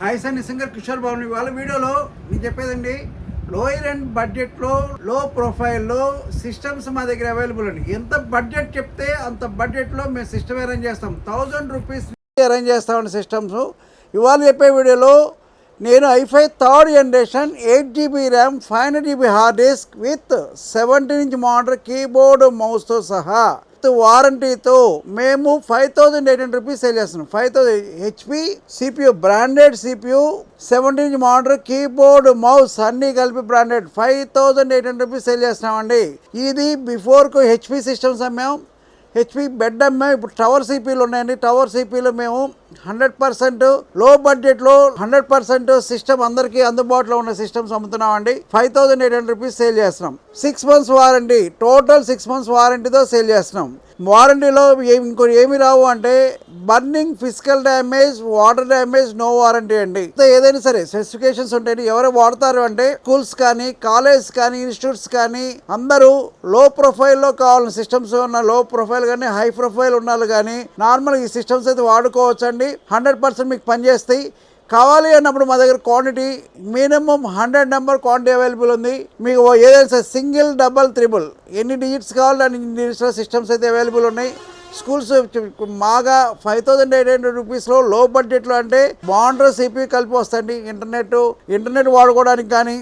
Hi sir, నిజంగా కిషోర్ బాబుని వాళ్ళ వీడియోలో నేను చెప్పేదండి, లోయర్ అండ్ బడ్జెట్లో లో ప్రొఫైల్లో సిస్టమ్స్ మా దగ్గర అవైలబుల్ అండి. ఎంత బడ్జెట్ చెప్తే అంత బడ్జెట్లో మేము సిస్టమ్ అరేంజ్ చేస్తాం. 1000 రూపీస్ అరేంజ్ చేస్తామండి సిస్టమ్స్. ఇవాళ చెప్పే వీడియోలో నేను i5 third generation 8GB RAM 500GB hard disk with 17-inch monitor keyboard మౌస్తో సహా వారంటీతో మేము 5800 రూపీస్ సేల్ చేస్తున్నాం. 5000 HP CPU, branded CPU, 17-inch monitor, keyboard, mouse అన్నీ కలిపి బ్రాండెడ్ 5800 రూపీస్ సేల్ చేస్తున్నామండి. ఇది బిఫోర్కు HP సిస్టమ్స్ అమ్మాం, హెచ్పి బెడ్ అమ్మాం. ఇప్పుడు టవర్ సిపిలు ఉన్నాయండి. టవర్ సిపిలో మేము 100% లో బడ్జెట్లో 100% సిస్టమ్ అందరికీ అందుబాటులో ఉన్న సిస్టమ్స్ అమ్ముతున్నామండి. 5800 రూపీస్ సేల్ చేస్తున్నాం. 6 months వారంటీ, టోటల్ 6 months వారంటీతో సేల్ చేస్తున్నాం. వారంటీలో ఇంకోటి ఏమి రావు అంటే burning, physical damage, water damage, no warranty అండి. ఏదైనా సరే స్పెసిఫికేషన్స్ ఉంటాయి. ఎవరు వాడతారు అంటే స్కూల్స్ కానీ, కాలేజ్ కానీ, ఇన్స్టిట్యూట్స్ కానీ అందరూ లో ప్రొఫైల్లో కావాలని సిస్టమ్స్ ఉన్న లో ప్రొఫైల్ కానీ హై ప్రొఫైల్ ఉన్న కానీ నార్మల్ ఈ సిస్టమ్స్ అయితే వాడుకోవచ్చు అండి. 100% మీకు పనిచేస్తాయి. కావాలి అన్నప్పుడు మా దగ్గర quantity minimum 100 number quantity available ఉంది. మీకు ఏదైనా సరే సింగిల్, డబల్, త్రిబుల్ ఎన్ని డిజిట్స్ కావాలో అన్ని డిజిట్స్లో సిస్టమ్స్ అయితే అవైలబుల్ ఉన్నాయి. స్కూల్స్ మాగా 5800 రూపీస్లో లో బడ్జెట్లో అంటే మానిటర్, CPU కలిపి వస్తాయండి. ఇంటర్నెట్ వాడుకోవడానికి కానీ,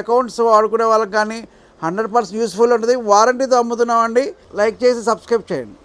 అకౌంట్స్ వాడుకునే వాళ్ళకి కానీ 100% యూస్ఫుల్ ఉంటుంది. వారంటీతో అమ్ముతున్నామండి. లైక్ చేసి సబ్స్క్రైబ్ చేయండి.